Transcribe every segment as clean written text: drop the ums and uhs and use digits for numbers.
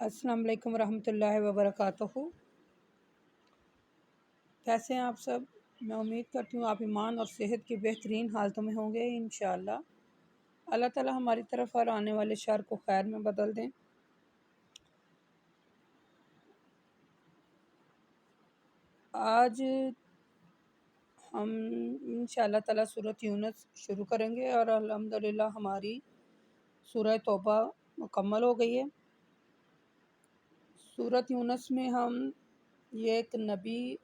السلام علیکم ورحمۃ اللہ وبرکاتہ۔ کیسے ہیں آپ سب؟ میں امید کرتی ہوں آپ ایمان اور صحت کی بہترین حالتوں میں ہوں گے انشاءاللہ۔ اللہ تعالی ہماری طرف اور آنے والے شر کو خیر میں بدل دیں۔ آج ہم انشاءاللہ تعالی سورۃ یونس شروع کریں گے اور الحمدللہ ہماری سورہ توبہ مکمل ہو گئی ہے۔ سورۃ یونس میں ہم یہ ایک نبی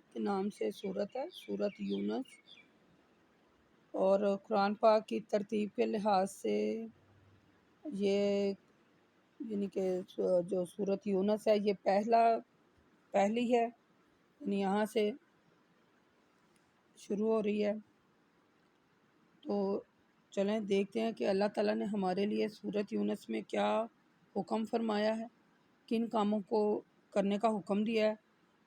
کے نام سے سورت ہے، سورۃ یونس، اور قرآن پاک کی ترتیب کے لحاظ سے یہ یعنی کہ جو سورۃ یونس ہے یہ پہلی ہے، یعنی یہاں سے شروع ہو رہی ہے۔ تو چلیں دیکھتے ہیں کہ اللہ تعالیٰ نے ہمارے لیے سورۃ یونس میں کیا حکم فرمایا ہے، کن کاموں کو کرنے کا حکم دیا ہے،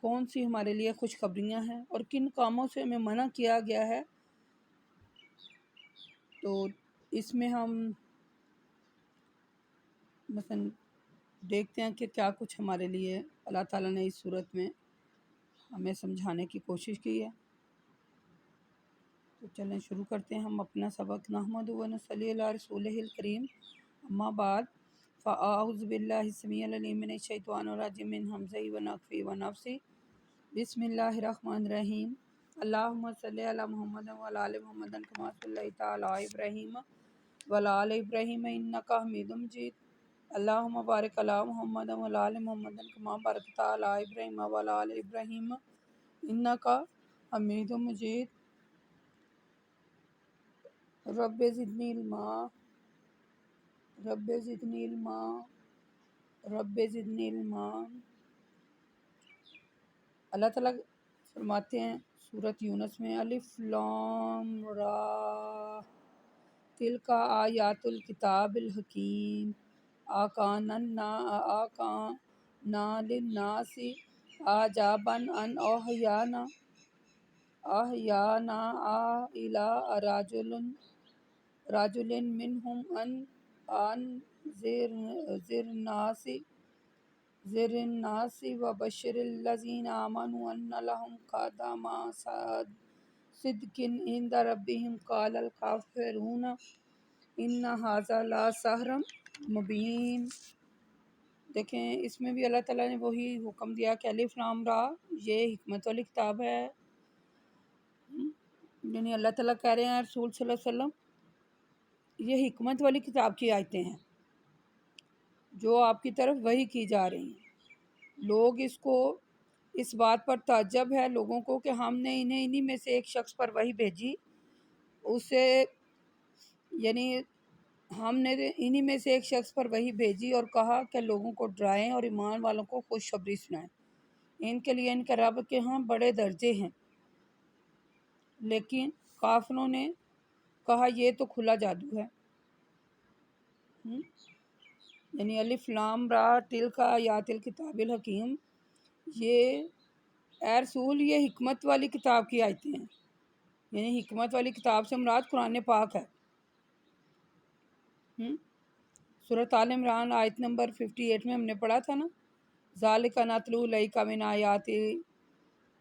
کون سی ہمارے لیے خوشخبریاں ہیں اور کن کاموں سے ہمیں منع کیا گیا ہے۔ تو اس میں ہم مثلا دیکھتے ہیں کہ کیا کچھ ہمارے لیے اللہ تعالیٰ نے اس صورت میں ہمیں سمجھانے کی کوشش کی ہے۔ تو چلیں شروع کرتے ہیں ہم اپنا سبق۔ نحمد و نصلی علی رسولہ الکریم، اما بعد، فاعوذ باللہ السمیع العلیم من الشیطان الرجیم من ہمزہ ونفخہ ونفثہ، بسم اللہ الرحمن الرحیم۔ اللہم صلی علی محمد وعلی آل محمد کما صلیت علی ابراہیم وعلی آل ابراہیم انک حمید مجید۔ اللہم بارک علی محمد وعلی آل محمد کما بارکت علی ابراہیم وعلی آل ابراہیم انک حمید مجید۔ رب زدنی علما، رب زدنی علما، رب زدنی علما۔ اللہ تعالیٰ فرماتے ہیں سورۃ یونس میں، الف لام را تلک آیات الکتاب الحکیم، آکانا للناس عجبا ان اوحینا الی رجل منہم ان انذر الناس وبشر الذین آمنوا ان لهم قدم صدق عند ربهم قال الکافرون ان ھذا لسحر مبین۔ دیکھیں اس میں بھی اللہ تعالیٰ نے وہی حکم دیا کہ الف لام را یہ حکمت والی کتاب ہے، یعنی اللہ تعالیٰ کہہ رہے ہیں رسول صلی اللہ علیہ وسلم یہ حکمت والی کتاب کی آیتیں ہیں جو آپ کی طرف وحی کی جا رہی ہیں۔ لوگ اس بات پر تعجب ہے لوگوں کو کہ ہم نے انہی میں سے ایک شخص پر وحی بھیجی، اسے یعنی ہم نے انہی میں سے ایک شخص پر وحی بھیجی اور کہا کہ لوگوں کو ڈرائیں اور ایمان والوں کو خوشخبری سنائیں، ان کے لیے ان کے رب کے ہاں بڑے درجے ہیں۔ لیکن کافروں نے کہا یہ تو کھلا جادو ہے۔ یعنی الف لام را تلک آیات الکتاب الحکیم، یہ اے رسول یہ حکمت والی کتاب کی آیتیں ہیں، یعنی حکمت والی کتاب سے مراد قرآن پاک ہے۔ سورۃ آل عمران آیت نمبر 58 میں ہم نے پڑھا تھا نا، ذالک نتلو الیک من آیات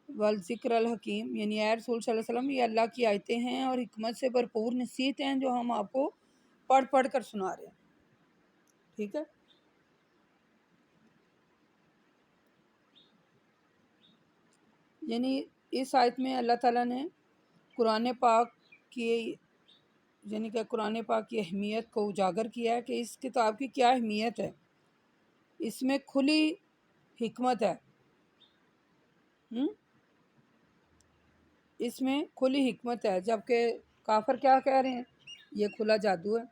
والذکر الحکیم، یعنی اے رسول صلی اللہ علیہ وسلم یہ اللہ کی آیتیں ہیں اور حکمت سے بھرپور نصیحتیں ہیں جو ہم آپ کو پڑھ کر سنا رہے ہیں۔ ٹھیک ہے، یعنی اس آیت میں اللہ تعالیٰ نے قرآن پاک کی یعنی کہ قرآن پاک کی اہمیت کو اجاگر کیا ہے کہ اس کتاب کی کیا اہمیت ہے، اس میں کھلی حکمت ہے، اس میں کھلی حکمت ہے، جبکہ کافر کیا کہہ رہے ہیں یہ کھلا جادو ہے۔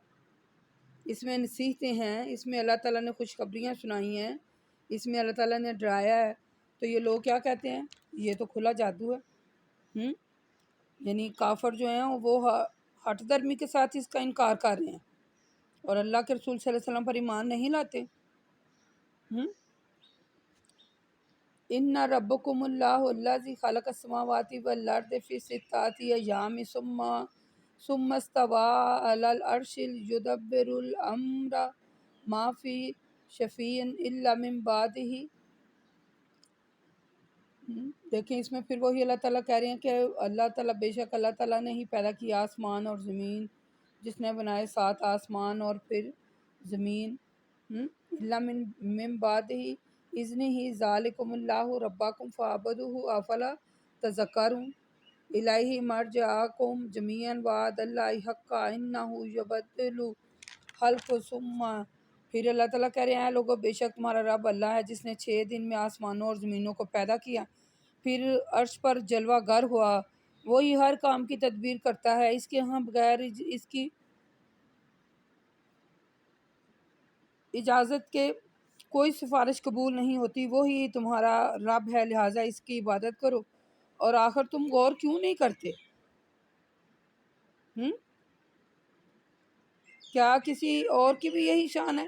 اس میں نصیحتیں ہیں، اس میں اللہ تعالیٰ نے خوشخبریاں سنائی ہیں، اس میں اللہ تعالیٰ نے ڈرایا ہے، تو یہ لوگ کیا کہتے ہیں یہ تو کھلا جادو ہے۔ یعنی کافر جو ہیں وہ ہٹ درمی کے ساتھ اس کا انکار کر رہے ہیں اور اللہ کے رسول صلی اللہ علیہ وسلم پر ایمان نہیں لاتے۔ ان ربکم اللہ الذی خلق السماوات والارض فی ستۃ ایام ثم استوی علی العرش یدبر الامر ما فی شفیعا الا من بعد ہی. دیکھیں اس میں پھر وہی اللہ تعالیٰ کہہ رہے ہیں کہ اللہ تعالیٰ بے شک اللہ تعالیٰ نے ہی پیدا کیا آسمان اور زمین، جس نے بنائے 7 آسمان اور پھر زمین. الا من بعد ہی اذن ہی ذالکم اللہ ربکم فاعبدوہ افلا تذکرون. الیہ مرجعکم جمیعا وعد اللہ حقا انہ یبدل خلق ثم. پھر اللہ تعالیٰ کہہ رہے ہیں لوگوں بے شک تمہارا رب اللہ ہے جس نے 6 دن میں آسمانوں اور زمینوں کو پیدا کیا، پھر عرش پر جلوہ گر ہوا. وہی ہر کام کی تدبیر کرتا ہے، اس کے ہاں بغیر اس کی اجازت کے کوئی سفارش قبول نہیں ہوتی. وہی تمہارا رب ہے، لہٰذا اس کی عبادت کرو. اور آخر تم غور کیوں نہیں کرتے؟ کیا کسی اور کی بھی یہی شان ہے؟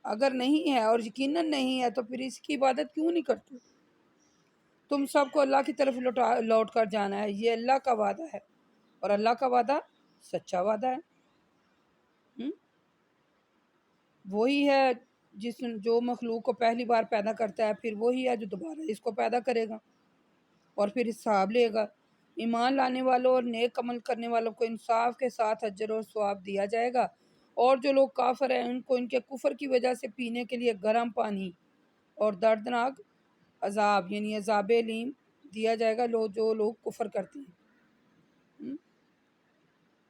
اگر نہیں ہے اور یقیناً نہیں ہے تو پھر اس کی عبادت کیوں نہیں کرتے؟ تم سب کو اللہ کی طرف لوٹ کر جانا ہے، یہ اللہ کا وعدہ ہے اور اللہ کا وعدہ سچا وعدہ ہے. وہی ہے جو مخلوق کو پہلی بار پیدا کرتا ہے، پھر وہی ہے جو دوبارہ اس کو پیدا کرے گا اور پھر حساب لے گا. ایمان لانے والوں اور نیک عمل کرنے والوں کو انصاف کے ساتھ اجر اور ثواب دیا جائے گا، اور جو لوگ کافر ہیں ان کو ان کے کفر کی وجہ سے پینے کے لیے گرم پانی اور دردناک عذاب یعنی عذاب الیم دیا جائے گا جو لوگ کفر کرتے ہیں.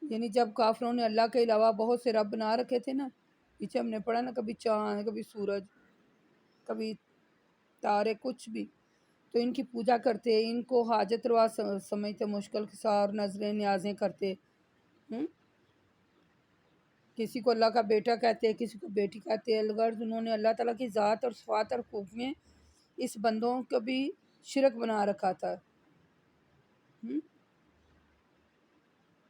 یعنی جب کافروں نے اللہ کے علاوہ بہت سے رب بنا رکھے تھے نا، پیچھے ہم نے پڑھا نا، کبھی چاند، کبھی سورج، کبھی تارے، کچھ بھی، تو ان کی پوجا کرتے، ان کو حاجت روا سمجھتے، مشکل کسار نظریں نیازیں کرتے. کسی کو اللہ کا بیٹا کہتے، کسی کو بیٹی کہتے. الغرض انہوں نے اللہ تعالیٰ کی ذات اور صفات اور حقوق میں اس بندوں کو بھی شرک بنا رکھا تھا.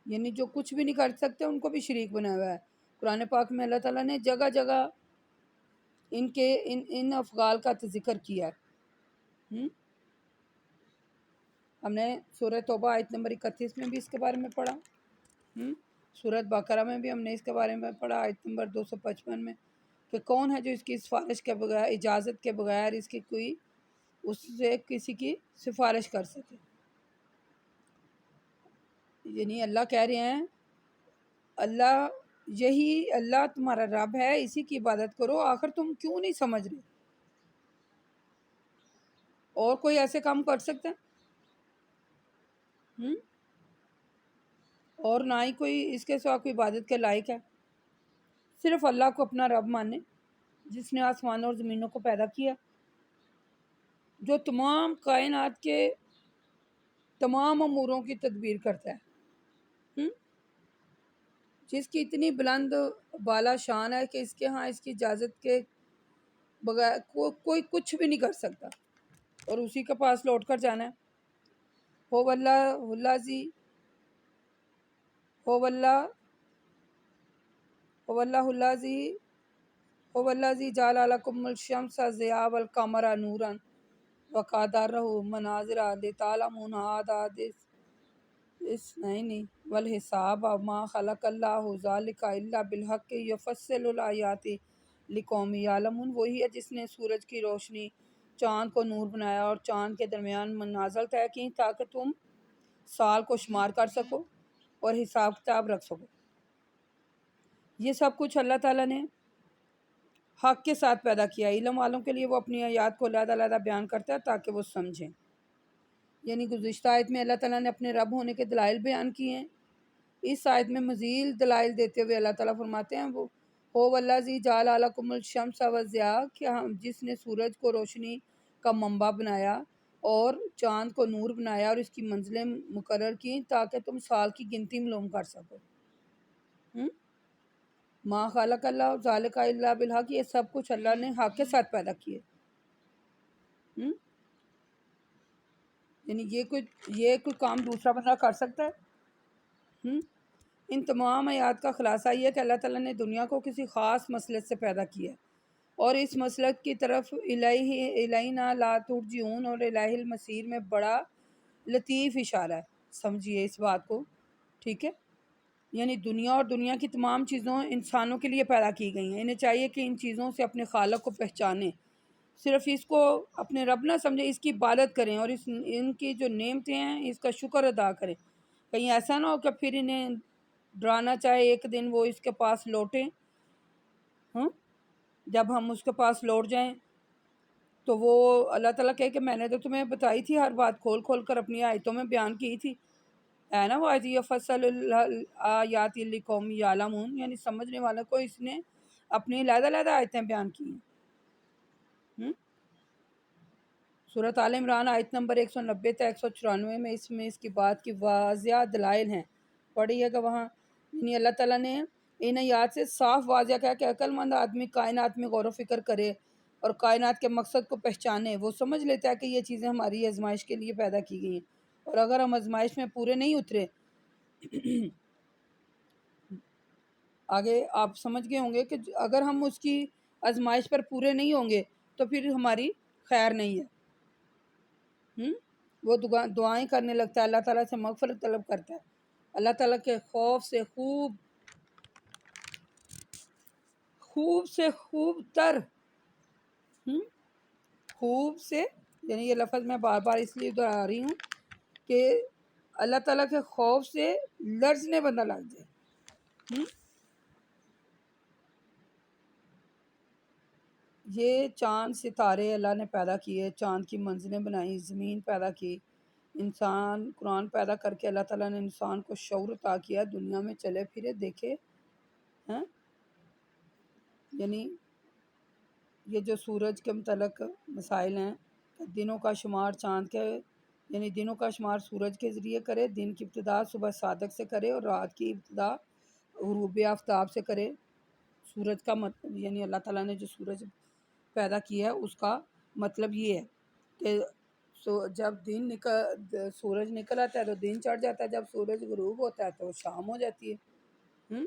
یعنی جو کچھ بھی نہیں کر سکتے ان کو بھی شریک بنا ہوا ہے. قرآن پاک میں اللہ تعالیٰ نے جگہ جگہ ان افعال کا ذکر کیا ہے. ہم نے سورہ توبہ آیت نمبر 31 میں بھی اس کے بارے میں پڑھا. سورۃ بقرہ میں بھی ہم نے اس کے بارے میں پڑھا آیت نمبر 255 میں، کہ کون ہے جو اس کی سفارش کے بغیر، اجازت کے بغیر اس کی کوئی اس سے کسی کی سفارش کر سکے. یعنی اللہ کہہ رہے ہیں اللہ تمہارا رب ہے، اسی کی عبادت کرو. آخر تم کیوں نہیں سمجھ رہے؟ اور کوئی ایسے کام کر سکتا ہے؟ اور نہ ہی کوئی اس کے سوا کوئی عبادت کے لائق ہے. صرف اللہ کو اپنا رب مانے جس نے آسمانوں اور زمینوں کو پیدا کیا، جو تمام کائنات کے تمام اموروں کی تدبیر کرتا ہے، جس کی اتنی بلند بالا شان ہے کہ اس کے ہاں اس کی اجازت کے بغیر کوئی کچھ بھی نہیں کر سکتا، اور اسی کے پاس لوٹ کر جانا ہے. ہو واللہ جعل لکم الشمس ضیاء والقمر نورا وقدرہ منازل لتعلموا عدد السنین والحساب ما خلق اللہ ذلک الا بالحق یفصل الآیات لقوم یعلمون. وہی ہے جس نے سورج کی روشنی، چاند کو نور بنایا اور چاند کے درمیان منازل طے کی تاکہ تم سال کو شمار کر سکو اور حساب کتاب رکھ سکو. یہ سب کچھ اللہ تعالیٰ نے حق کے ساتھ پیدا کیا. علم والوں کے لیے وہ اپنی آیات کو علیحدہ علیحدہ بیان کرتا ہے تاکہ وہ سمجھیں. یعنی گزشتہ آیت میں اللہ تعالیٰ نے اپنے رب ہونے کے دلائل بیان کیے ہیں. اس آیت میں مزید دلائل دیتے ہوئے اللہ تعالیٰ فرماتے ہیں وہ والذی جعل لکم الشمس والضیاء، کہ جس نے سورج کو روشنی کا منبع بنایا اور چاند کو نور بنایا اور اس کی منزلیں مقرر کی تاکہ تم سال کی گنتی معلوم کر سکو. ما خلق اللہ ذالک الا بالحق، یہ سب کچھ اللہ نے حق کے ساتھ پیدا کیے. یعنی یہ کوئی کام دوسرا بندہ کر سکتا ہے؟ ان تمام آیات کا خلاصہ یہ ہے کہ اللہ تعالیٰ نے دنیا کو کسی خاص مسلک سے پیدا کیا اور اس مسلک کی طرف الینا لا ترجعون اور الیہ المصیر میں بڑا لطیف اشارہ ہے. سمجھیے اس بات کو، ٹھیک ہے؟ یعنی دنیا اور دنیا کی تمام چیزوں انسانوں کے لیے پیدا کی گئی ہیں. انہیں چاہیے کہ ان چیزوں سے اپنے خالق کو پہچانیں، صرف اس کو اپنے رب نہ سمجھیں، اس کی عبادت کریں اور ان کی جو نعمتیں ہیں اس کا شکر ادا کریں. کہیں ایسا نہ ہو کہ پھر انہیں ڈرانا چاہے ایک دن وہ اس کے پاس لوٹیں. جب ہم اس کے پاس لوٹ جائیں تو وہ اللہ تعالیٰ کہے کہ میں نے تو تمہیں بتائی تھی، ہر بات کھول کھول کر اپنی آیتوں میں بیان کی تھی، ہے نا. وہ فصل آیات لقوم یعلمون، یعنی سمجھنے والوں کو اس نے اپنی علیحدہ علیحدہ آیتیں بیان کی ہیں. سورۃ آل عمران آیت نمبر 190 تا 194 میں اس کی بات کی واضح دلائل ہیں. پڑھیے گا وہاں. یعنی اللہ تعالیٰ نے ان آیات سے صاف واضح کہا کہ عقل مند آدمی کائنات میں غور و فکر کرے اور کائنات کے مقصد کو پہچانے. وہ سمجھ لیتا ہے کہ یہ چیزیں ہماری آزمائش کے لیے پیدا کی گئی ہیں، اور اگر ہم آزمائش میں پورے نہیں اترے آگے آپ سمجھ گئے ہوں گے کہ اگر ہم اس کی آزمائش پر پورے نہیں ہوں گے تو پھر ہماری خیر نہیں ہے. وہ دعائیں کرنے لگتا ہے، اللہ تعالیٰ سے مغفرت طلب کرتا ہے، اللہ تعالیٰ کے خوف سے خوب تر خوب سے، یعنی یہ لفظ میں بار بار اس لیے دہرا رہی ہوں کہ اللہ تعالیٰ کے خوف سے لرزنے بندہ لگ جائے. یہ چاند ستارے اللہ نے پیدا کیے، چاند کی منزلیں بنائی، زمین پیدا کی، انسان قرآن پیدا کر کے اللہ تعالیٰ نے انسان کو شعور عطا کیا، دنیا میں چلے پھرے دیکھے. یعنی یہ جو سورج کے متعلق مسائل ہیں، دنوں کا شمار چاند کے، یعنی دنوں کا شمار سورج کے ذریعے کرے، دن کی ابتدا صبح صادق سے کرے اور رات کی ابتدا غروب آفتاب سے کرے. سورج کا مطلب، یعنی اللہ تعالیٰ نے جو سورج پیدا کیا ہے اس کا مطلب یہ ہے کہ جب سورج نکل آتا ہے تو دن چڑھ جاتا ہے، جب سورج غروب ہوتا ہے تو شام ہو جاتی ہے.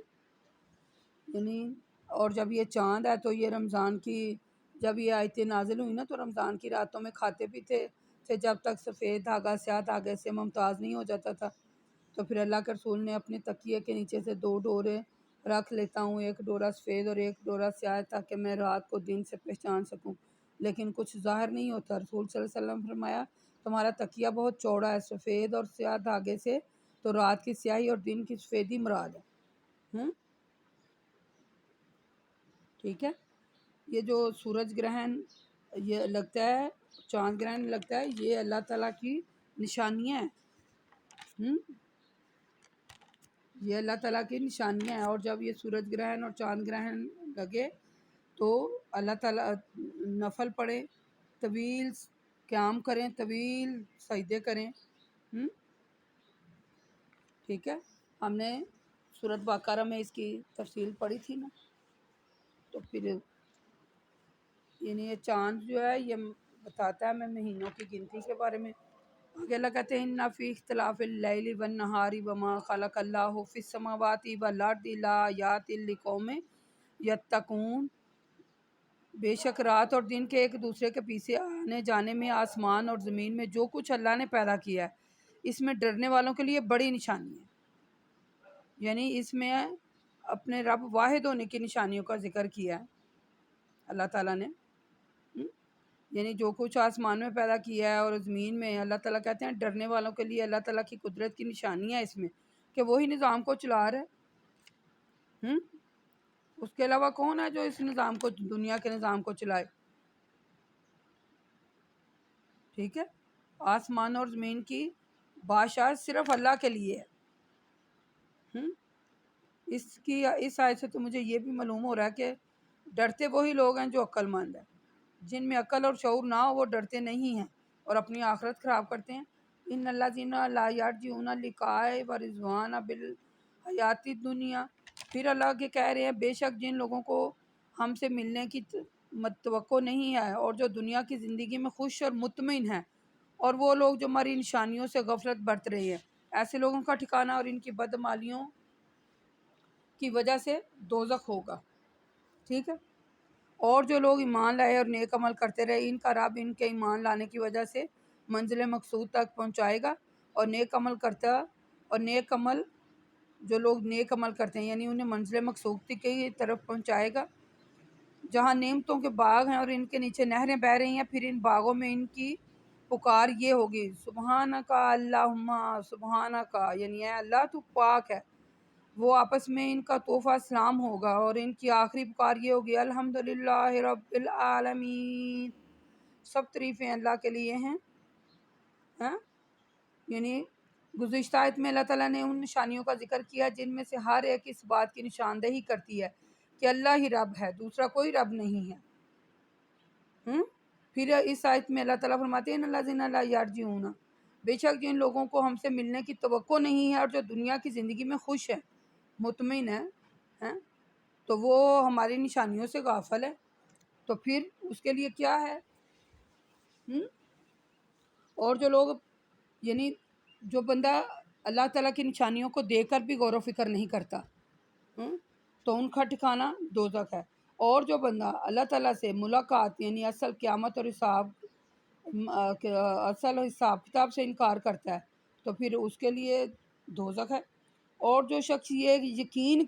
یعنی اور جب یہ چاند ہے تو یہ رمضان کی جب یہ آیتیں نازل ہوئی نا تو رمضان کی راتوں میں کھاتے پیتے تھے جب تک سفید دھاگا سیاہ دھاگے سے ممتاز نہیں ہو جاتا تھا. تو پھر اللہ کے رسول نے اپنے تکیے کے نیچے سے 2 ڈورے رکھ لیتا ہوں، ایک ڈورا سفید اور ایک ڈورا سیاہ، تاکہ میں رات کو دن سے پہچان سکوں، لیکن کچھ ظاہر نہیں ہوتا. رسول صلی اللہ علیہ وسلم فرمایا تمہارا تکیہ بہت چوڑا ہے، سفید اور سیاہ دھاگے سے تو رات کی سیاہی اور دن کی سفیدی مراد ہے. ٹھیک ہے. یہ جو سورج گرہن یہ لگتا ہے، چاند گرہن لگتا ہے، یہ اللہ تعالیٰ کی نشانیاں ہیں. یہ اللہ تعالیٰ کی نشانیاں ہیں. اور جب یہ سورج گرہن اور چاند گرہن لگے تو اللہ تعالیٰ نفل پڑھیں، طویل قیام کریں، طویل سجدے کریں. ٹھیک ہے. ہم نے سورۃ بقرہ میں اس کی تفصیل پڑھی تھی نا. تو پھر یعنی یہ چاند جو ہے یہ بتاتا ہے ہمیں مہینوں کی گنتی کے بارے میں. آگے اللہ کہتے ہیں ان فی اختلاف اللیل والنہار وما خلق اللہ فی السماوات والارض لآیات لقوم یتقون. بے شک رات اور دن کے ایک دوسرے کے پیچھے آنے جانے میں، آسمان اور زمین میں جو کچھ اللہ نے پیدا کیا ہے اس میں ڈرنے والوں کے لیے بڑی نشانی ہے. یعنی اس میں اپنے رب واحد ہونے کی نشانیوں کا ذکر کیا ہے اللہ تعالیٰ نے. یعنی جو کچھ آسمان میں پیدا کیا ہے اور زمین میں، اللہ تعالیٰ کہتے ہیں ڈرنے والوں کے لیے اللہ تعالیٰ کی قدرت کی نشانیاں اس میں کہ وہی نظام کو چلا رہے. اس کے علاوہ کون ہے جو اس نظام کو، دنیا کے نظام کو چلائے؟ ٹھیک ہے. آسمان اور زمین کی بادشاہت صرف اللہ کے لیے ہے. اس آیت سے تو مجھے یہ بھی معلوم ہو رہا ہے کہ ڈرتے وہی لوگ ہیں جو عقل مند ہیں. جن میں عقل اور شعور نہ ہو وہ ڈرتے نہیں ہیں اور اپنی آخرت خراب کرتے ہیں. ان الذین لا یرجون لقاء ورضوان بالحیات الدنیا. پھر اللہ کے کہہ رہے ہیں بے شک جن لوگوں کو ہم سے ملنے کی توقع نہیں ہے اور جو دنیا کی زندگی میں خوش اور مطمئن ہیں، اور وہ لوگ جو ہماری نشانیوں سے غفلت برت رہے ہیں، ایسے لوگوں کا ٹھکانہ اور ان کی بدعمالیوں کی وجہ سے دوزخ ہوگا. ٹھیک ہے. اور جو لوگ ایمان لائے اور نیک عمل کرتے رہے، ان کا رب ان کے ایمان لانے کی وجہ سے منزل مقصود تک پہنچائے گا. اور نیک عمل جو لوگ نیک عمل کرتے ہیں یعنی انہیں منزل مقصود کی طرف پہنچائے گا، جہاں نعمتوں کے باغ ہیں اور ان کے نیچے نہریں بہہ رہی ہیں۔ پھر ان باغوں میں ان کی پکار یہ ہوگی، سبحانک اللہم، سبحانک، یعنی اے اللہ تو پاک ہے۔ وہ آپس میں ان کا تحفہ سلام ہوگا، اور ان کی آخری پکار یہ ہوگی، الحمدللہ رب العالمین، سب تعریفیں اللہ کے لیے ہیں۔ یعنی گزشتہ آیت میں اللہ تعالیٰ نے ان نشانیوں کا ذکر کیا جن میں سے ہر ایک اس بات کی نشاندہی کرتی ہے کہ اللہ ہی رب ہے، دوسرا کوئی رب نہیں ہے۔ پھر اس آیت میں اللہ تعالیٰ فرماتے ہیں، الذین لا یرجون، بے شک جن لوگوں کو ہم سے ملنے کی توقع نہیں ہے اور جو دنیا کی زندگی میں خوش ہے، مطمئن ہے، تو وہ ہماری نشانیوں سے غافل ہے۔ تو پھر اس کے لیے کیا ہے؟ اور جو لوگ یعنی جو بندہ اللہ تعالیٰ کی نشانیوں کو دیکھ کر بھی غور و فکر نہیں کرتا تو ان کا ٹھکانہ دوزخ ہے۔ اور جو بندہ اللہ تعالیٰ سے ملاقات یعنی اصل قیامت اور اصل حساب کتاب سے انکار کرتا ہے تو پھر اس کے لیے دوزخ ہے۔ اور جو شخص یہ یقین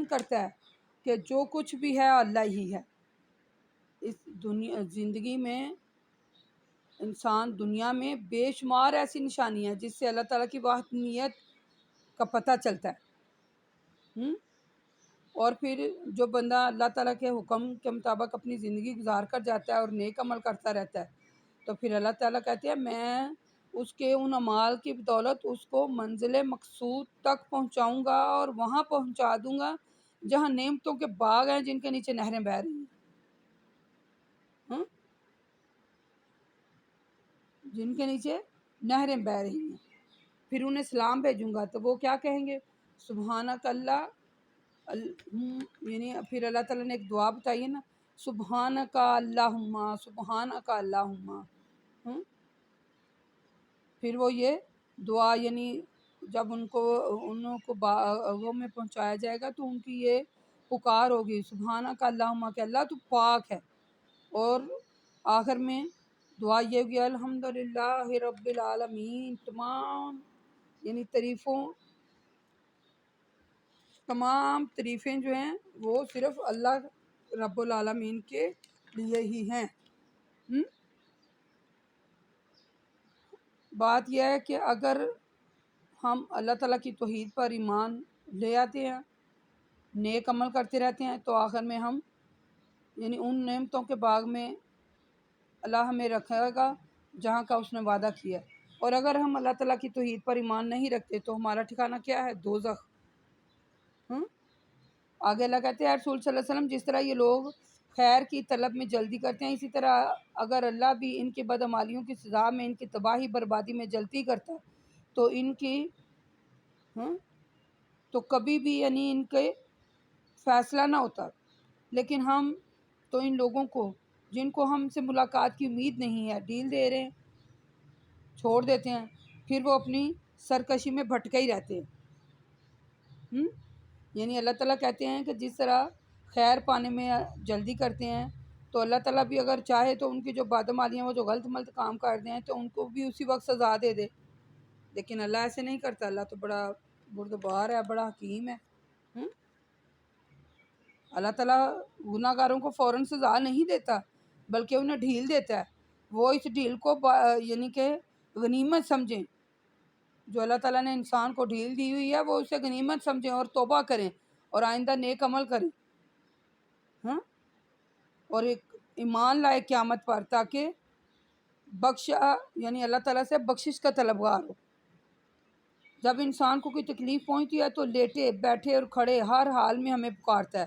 کرتا ہے کہ جو کچھ بھی ہے اللہ ہی ہے، اس دنیا زندگی میں انسان دنیا میں بے شمار ایسی نشانی ہیں جس سے اللہ تعالیٰ کی وحدانیت کا پتہ چلتا ہے۔ اور پھر جو بندہ اللہ تعالیٰ کے حکم کے مطابق اپنی زندگی گزار کر جاتا ہے اور نیک عمل کرتا رہتا ہے تو پھر اللہ تعالیٰ کہتے ہیں میں اس کے ان اعمال کی بدولت اس کو منزل مقصود تک پہنچاؤں گا اور وہاں پہنچا دوں گا جہاں نعمتوں کے باغ ہیں جن کے نیچے نہریں بہہ رہی ہیں، جن کے نیچے نہریں بہہ رہی ہیں۔ پھر انہیں سلام بھیجوں گا تو وہ کیا کہیں گے؟ سبحانک اللہ، یعنی پھر اللہ تعالیٰ نے ایک دعا بتائی ہے نا، سبحانک اللہم، سبحانک اللہم۔ پھر وہ یہ دعا یعنی جب ان کو باغوں میں پہنچایا جائے گا تو ان کی یہ پکار ہوگی، سبحانک اللہم، کہ اللہ تو پاک ہے۔ اور آخر میں دعا یہ ہوگی، الحمدللہ رب العالمین، تمام تعریفیں جو ہیں وہ صرف اللہ رب العالمین کے لیے ہی ہیں۔ بات یہ ہے کہ اگر ہم اللہ تعالیٰ کی توحید پر ایمان لے آتے ہیں، نیک عمل کرتے رہتے ہیں تو آخر میں ہم یعنی ان نعمتوں کے باغ میں اللہ ہمیں رکھے گا جہاں کا اس نے وعدہ کیا ہے۔ اور اگر ہم اللہ تعالیٰ کی توحید پر ایمان نہیں رکھتے تو ہمارا ٹھکانہ کیا ہے؟ دوزخ۔ آگے اللہ کہتے ہیں، رسول صلی اللہ علیہ وسلم، جس طرح یہ لوگ خیر کی طلب میں جلدی کرتے ہیں اسی طرح اگر اللہ بھی ان کے بدعمالیوں کی سزا میں ان کی تباہی بربادی میں جلدی کرتا تو ان کی تو کبھی بھی یعنی ان کے فیصلہ نہ ہوتا۔ لیکن ہم تو ان لوگوں کو جن کو ہم سے ملاقات کی امید نہیں ہے ڈیل دے رہے ہیں، چھوڑ دیتے ہیں، پھر وہ اپنی سرکشی میں بھٹکے ہی رہتے ہیں۔ یعنی اللہ تعالیٰ کہتے ہیں کہ جس طرح خیر پانے میں جلدی کرتے ہیں تو اللہ تعالیٰ بھی اگر چاہے تو ان کی جو بدعمالیاں وہ جو غلط ملت کام کرتے ہیں تو ان کو بھی اسی وقت سزا دے دے، لیکن اللہ ایسے نہیں کرتا۔ اللہ تو بڑا بردبار ہے، بڑا حکیم ہے۔ اللہ تعالیٰ گناہ گاروں کو فوراً سزا نہیں دیتا بلکہ انہیں ڈھیل دیتا ہے۔ وہ اس ڈھیل کو یعنی کہ غنیمت سمجھیں، جو اللہ تعالیٰ نے انسان کو ڈھیل دی ہوئی ہے وہ اسے غنیمت سمجھیں اور توبہ کریں اور آئندہ نیک عمل کریں اور ایک ایمان لائے قیامت پر، تاکہ یعنی اللہ تعالیٰ سے بخشش کا طلبگار ہو۔ جب انسان کو کوئی تکلیف پہنچتی ہے تو لیٹے بیٹھے اور کھڑے ہر حال میں ہمیں پکارتا ہے،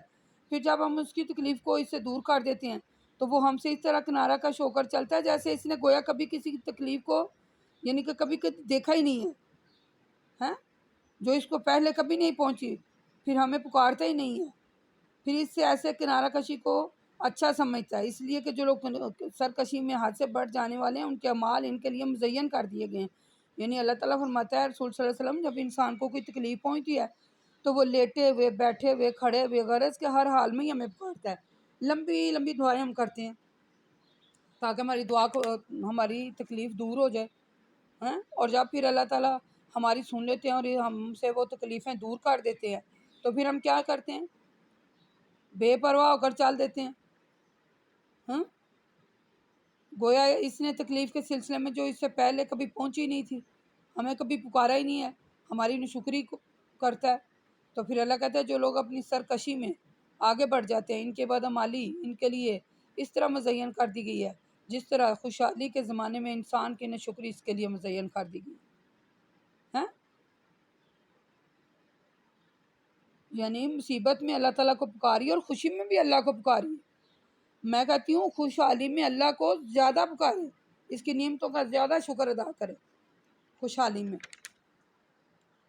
پھر جب ہم اس کی تکلیف کو اس سے دور کر دیتے ہیں تو وہ ہم سے اس طرح کنارہ کش ہو کر چلتا ہے جیسے اس نے گویا کبھی کسی کی تکلیف کو یعنی کہ کبھی دیکھا ہی نہیں ہے، جو اس کو پہلے کبھی نہیں پہنچی، پھر ہمیں پکارتا ہی نہیں ہے، پھر اس سے ایسے کنارہ کشی کو اچھا سمجھتا ہے۔ اس لیے کہ جو لوگ سرکشی میں حد سے بڑھ جانے والے ہیں ان کے اعمال ان کے لیے مزین کر دیے گئے ہیں۔ یعنی اللہ تعالیٰ فرماتا ہے، رسول صلی اللہ علیہ وسلم، جب انسان کو کوئی تکلیف پہنچتی ہے تو وہ لیٹے ہوئے بیٹھے ہوئے کھڑے ہوئے غرض کے ہر حال میں ہی ہمیں پکارتا ہے۔ لمبی لمبی دعائیں ہم کرتے ہیں تاکہ ہماری دعا کو ہماری تکلیف دور ہو جائے، ہیں، اور جب پھر اللہ تعالیٰ ہماری سن لیتے ہیں اور ہم سے وہ تکلیفیں دور کر دیتے ہیں تو پھر ہم کیا کرتے ہیں؟ بے پرواہ ہو کر چل دیتے ہیں. ہاں، گویا اس نے تکلیف کے سلسلے میں جو اس سے پہلے کبھی پہنچی نہیں تھی، ہمیں کبھی پکارا ہی نہیں ہے، ہماری ناشکری کرتا ہے. تو پھر اللہ کہتا ہے جو لوگ اپنی سرکشی میں آگے بڑھ جاتے ہیں، ان کے بدعمالی ان کے لیے اس طرح مزین کر دی گئی ہے جس طرح خوشحالی کے زمانے میں انسان کی ناشکری اس کے لیے مزین کر دی گئی ہے. یعنی مصیبت میں اللہ تعالیٰ کو پکاری اور خوشی میں بھی اللہ کو پکاری. میں کہتی ہوں خوشحالی میں اللہ کو زیادہ پکارے، اس کی نعمتوں کا زیادہ شکر ادا کرے خوشحالی میں.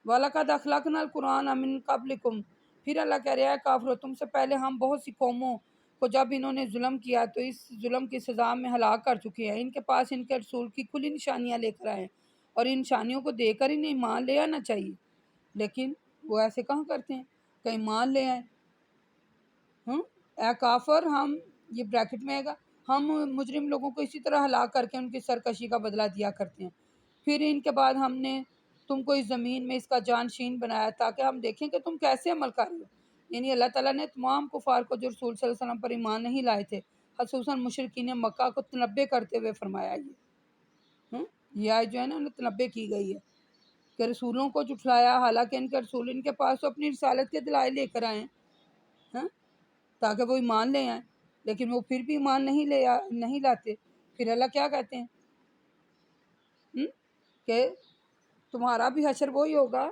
وَلَقَدْ أَخْلَقْنَا الْقُرْآنَ مِنْ قَبْلِكُمْ. پھر اللہ کہہ رہا ہے کافرو، تم سے پہلے ہم بہت سی قوموں کو جب انہوں نے ظلم کیا تو اس ظلم کی سزا میں ہلاک کر چکے ہیں. ان کے پاس ان کے رسول کی کھلی نشانیاں لے کر آئے اور ان نشانیوں کو دے کر انہیں ایمان لے آنا چاہیے، لیکن وہ ایسے کہاں کرتے ہیں کہ ایمان لے آئیں. اے کافر، ہم یہ بریکٹ میں ہے گا، ہم مجرم لوگوں کو اسی طرح ہلاک کر کے ان کی سرکشی کا بدلہ دیا کرتے ہیں. پھر ان کے بعد ہم نے تم کو اس زمین میں اس کا جانشین بنایا تاکہ ہم دیکھیں کہ تم کیسے عمل کر رہے ہو. یعنی اللہ تعالیٰ نے تمام کفار کو جو رسول صلی اللہ علیہ وسلم پر ایمان نہیں لائے تھے، خصوصاً مشرکین مکہ کو تنبے کرتے ہوئے فرمایا یہ آیت جو ہے نا انہیں تنبے کی گئی ہے کہ رسولوں کو جھٹلایا، حالانکہ ان کے رسول ان کے پاس تو اپنی رسالت کے دلائل لے کر آئے ہیں تاکہ وہ ایمان لے آئیں، لیکن وہ پھر بھی ایمان نہیں لاتے. پھر اللہ کیا کہتے ہیں کہ تمہارا بھی حشر وہی ہوگا،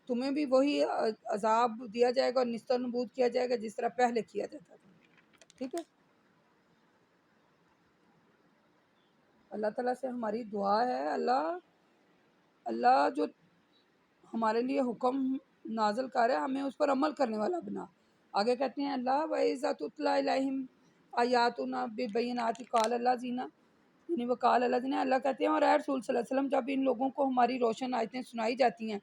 تمہیں بھی وہی عذاب دیا جائے گا اور نستر نبود کیا جائے گا جس طرح پہلے کیا جاتا تھا. ٹھیک ہے، اللہ تعالیٰ سے ہماری دعا ہے اللہ جو ہمارے لیے حکم نازل کر ہے ہمیں اس پر عمل کرنے والا بنا. آگے کہتے ہیں اللہ وَإِذَا تُتْلَىٰ عَلَيْهِمْ آیَاتُنَا بِالْبَيِّنَاتِ قَالَ الَّذِينَ، یعنی وقال الذین، اللہ کہتے ہیں اور اے رسول صلی اللہ علیہ وسلم جب ان لوگوں کو ہماری روشن آیتیں سنائی جاتی ہیں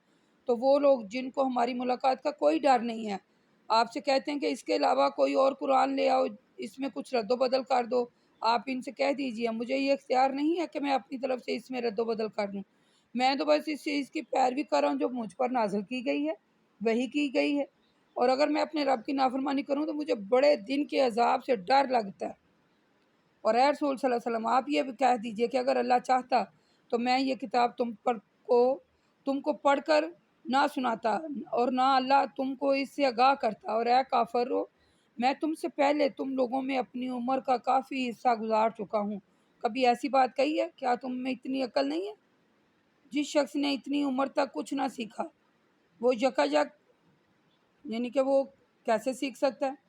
تو وہ لوگ جن کو ہماری ملاقات کا کوئی ڈر نہیں ہے آپ سے کہتے ہیں کہ اس کے علاوہ کوئی اور قرآن لے آؤ، اس میں کچھ رد و بدل کر دو. آپ ان سے کہہ دیجئے مجھے یہ اختیار نہیں ہے کہ میں اپنی طرف سے اس میں رد و بدل کر دوں، میں تو بس اس چیز کی پیروی کر رہا ہوں جو مجھ پر نازل کی گئی ہے، وہی کی گئی ہے، اور اگر میں اپنے رب کی نافرمانی کروں تو مجھے بڑے دن کے عذاب سے ڈر لگتا ہے. اور اے رسول صلی اللہ علیہ وسلم آپ یہ بھی کہہ دیجئے کہ اگر اللہ چاہتا تو میں یہ کتاب تم کو پڑھ کر نہ سناتا اور نہ اللہ تم کو اس سے آگاہ کرتا. اور اے کافرو، میں تم سے پہلے تم لوگوں میں اپنی عمر کا کافی حصہ گزار چکا ہوں، کبھی ایسی بات کہی ہے؟ کیا تم میں اتنی عقل نہیں ہے؟ جس شخص نے اتنی عمر تک کچھ نہ سیکھا وہ یکایک، یعنی کہ وہ کیسے سیکھ سکتا ہے؟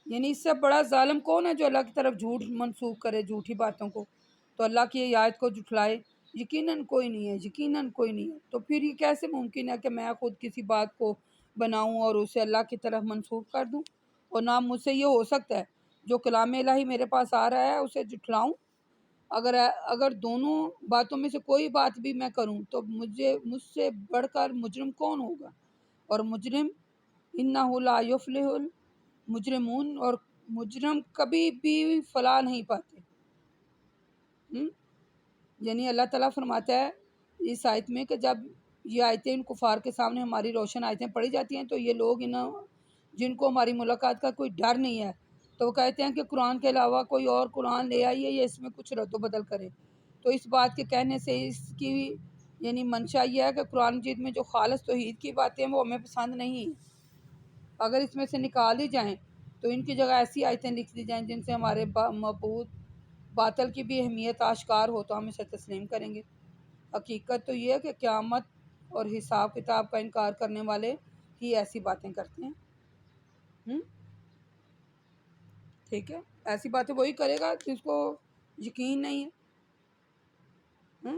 یعنی اس سے بڑا ظالم کون ہے جو اللہ کی طرف جھوٹ منسوخ کرے، جھوٹی باتوں کو، تو اللہ کی یہ آیت کو جھٹلائے؟ یقیناً کوئی نہیں ہے، یقیناً کوئی نہیں ہے. تو پھر یہ کیسے ممکن ہے کہ میں خود کسی بات کو بناؤں اور اسے اللہ کی طرف منسوخ کر دوں؟ اور نہ مجھ سے یہ ہو سکتا ہے جو کلام الہی میرے پاس آ رہا ہے اسے جھٹلاؤں. اگر دونوں باتوں میں سے کوئی بات بھی میں کروں تو مجھ سے بڑھ کر مجرم کون ہوگا؟ اور مجرم انہ لا یفلح المجرمون، اور مجرم کبھی بھی فلاح نہیں پاتے. یعنی اللہ تعالیٰ فرماتا ہے اس آیت میں کہ جب یہ آیتیں ان کفار کے سامنے ہماری روشن آیتیں پڑھی جاتی ہیں تو یہ لوگ جن کو ہماری ملاقات کا کوئی ڈر نہیں ہے تو وہ کہتے ہیں کہ قرآن کے علاوہ کوئی اور قرآن لے آئیے یا اس میں کچھ رد و بدل کرے. تو اس بات کے کہنے سے اس کی یعنی منشا یہ ہے کہ قرآن مجید میں جو خالص توحید کی باتیں ہیں وہ ہمیں پسند نہیں، اگر اس میں سے نکال دی جائیں تو ان کی جگہ ایسی آیتیں لکھ دی جائیں جن سے ہمارے معبود باطل کی بھی اہمیت آشکار ہو تو ہم اسے تسلیم کریں گے. حقیقت تو یہ ہے کہ قیامت اور حساب کتاب کا انکار کرنے والے ہی ایسی باتیں کرتے ہیں. ٹھیک ہے، ایسی باتیں وہی کرے گا جس کو یقین نہیں ہے.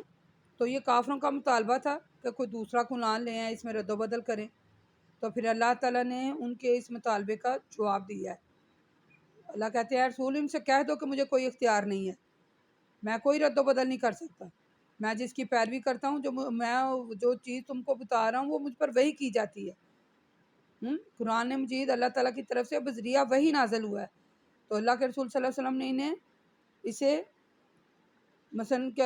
تو یہ کافروں کا مطالبہ تھا کہ کوئی دوسرا قرآن لے آئیں، اس میں رد و بدل کریں. تو پھر اللہ تعالیٰ نے ان کے اس مطالبے کا جواب دیا ہے. اللہ کہتے ہیں رسول ان سے کہہ دو کہ مجھے کوئی اختیار نہیں ہے، میں کوئی رد و بدل نہیں کر سکتا، میں جس کی پیروی کرتا ہوں میں جو چیز تم کو بتا رہا ہوں وہ مجھ پر وحی کی جاتی ہے. قرآن مجید اللہ تعالیٰ کی طرف سے بذریعہ وحی نازل ہوا ہے. تو اللہ کے رسول صلی اللہ علیہ وسلم نے اسے مثلا کہ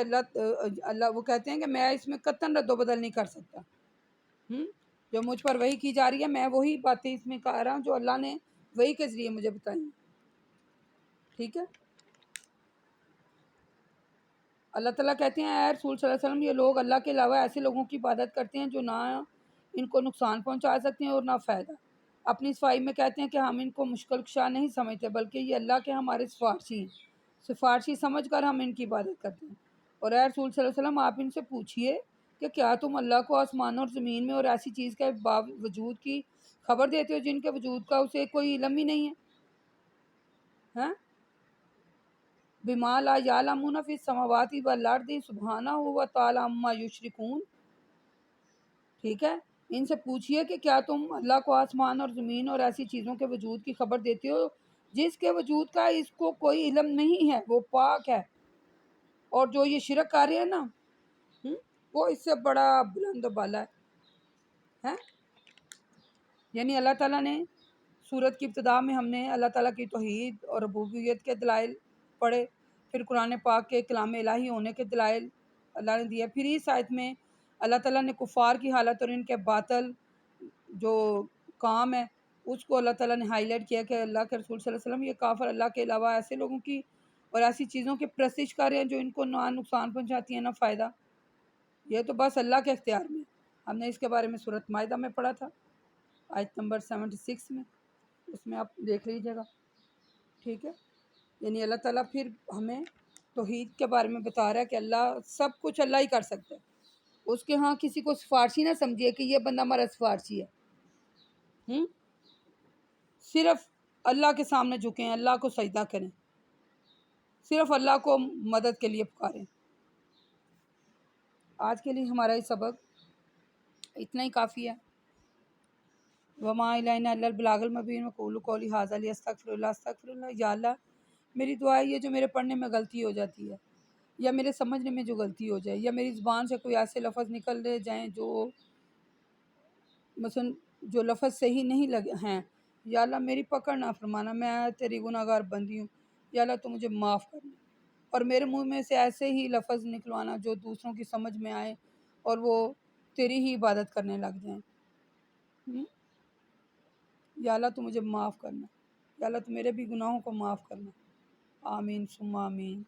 اللہ وہ کہتے ہیں کہ میں اس میں قطعاً رد و بدل نہیں کر سکتا، جو مجھ پر وحی کی جا رہی ہے میں وہی باتیں اس میں کہہ رہا ہوں جو اللہ نے وحی کے ذریعے مجھے بتائی ہیں، ٹھیک ہے۔ اللہ تعالیٰ کہتے ہیں اے رسول صلی اللہ علیہ وسلم یہ لوگ اللہ کے علاوہ ایسے لوگوں کی عبادت کرتے ہیں جو نہ ان کو نقصان پہنچا سکتے ہیں اور نہ فائدہ۔ اپنی صفائی میں کہتے ہیں کہ ہم ان کو مشکل کشا نہیں سمجھتے بلکہ یہ اللہ کے ہمارے سفارشی ہیں، سفارشی سمجھ کر ہم ان کی عبادت کرتے ہیں۔ اور اے رسول صلی اللہ علیہ وسلم آپ ان سے پوچھئے کہ کیا تم اللہ کو آسمانوں اور زمین میں اور ایسی چیز کے وجود کی خبر دیتے ہو جن کے وجود کا اسے کوئی علم ہی نہیں ہے؟ ہاں بما لا یعلمون فی السماوات والارض سبحانہ و تعالی عما یشرکون، ٹھیک ہے۔ ان سے پوچھئے کہ کیا تم اللہ کو آسمان اور زمین اور ایسی چیزوں کے وجود کی خبر دیتے ہو جس کے وجود کا اس کو کوئی علم نہیں ہے، وہ پاک ہے، اور جو یہ شرک کر رہے ہیں نا وہ اس سے بڑا بلند و بالا ہے۔ یعنی اللہ تعالیٰ نے سورت کی ابتدا میں ہم نے اللہ تعالیٰ کی توحید اور ربوبیت کے دلائل پڑھے، پھر قرآن پاک کے کلام الہی ہونے کے دلائل اللہ نے دیا، پھر اس آیت میں اللہ تعالیٰ نے کفار کی حالت اور ان کے باطل جو کام ہے اس کو اللہ تعالیٰ نے ہائی لائٹ کیا کہ اللہ کے رسول صلی اللہ علیہ وسلم یہ کافر اللہ کے علاوہ ایسے لوگوں کی اور ایسی چیزوں کی پرستش کر رہے ہیں جو ان کو نہ نقصان پہنچاتی ہیں نہ فائدہ، یہ تو بس اللہ کے اختیار میں۔ ہم نے اس کے بارے میں سورۃ مائدہ میں پڑھا تھا آیت نمبر 76 میں، اس میں آپ دیکھ لیجیے گا، ٹھیک ہے۔ یعنی اللہ تعالیٰ پھر ہمیں توحید کے بارے میں بتا رہا ہے کہ اللہ سب کچھ اللہ ہی کر سکتا ہے، اس کے ہاں کسی کو سفارشی نہ سمجھیے کہ یہ بندہ ہمارا سفارشی ہے، صرف اللہ کے سامنے جھکیں، اللہ کو سجدہ کریں، صرف اللہ کو مدد کے لیے پکاریں۔ آج کے لیے ہمارا یہ سبق اتنا ہی کافی ہے۔ وما الینا الا البلاغ المبین وقولوا قولی ھذا استغفر اللہ۔ یا اللہ میری دعا ہے یہ جو میرے پڑھنے میں غلطی ہو جاتی ہے یا میرے سمجھنے میں جو غلطی ہو جائے یا میری زبان سے کوئی ایسے لفظ نکل رہے جائیں جو مثلا جو لفظ صحیح نہیں لگے ہیں، یا اللہ میری پکڑ نہ فرمانا، میں تیری گناہ گار بندی ہوں، یا اللہ تو مجھے معاف کرنا، اور میرے منہ میں سے ایسے ہی لفظ نکلوانا جو دوسروں کی سمجھ میں آئے اور وہ تیری ہی عبادت کرنے لگ جائیں، یا اللہ تو مجھے معاف کرنا، یا اللہ تو میرے بھی گناہوں کو معاف کرنا، آمین ثم آمین۔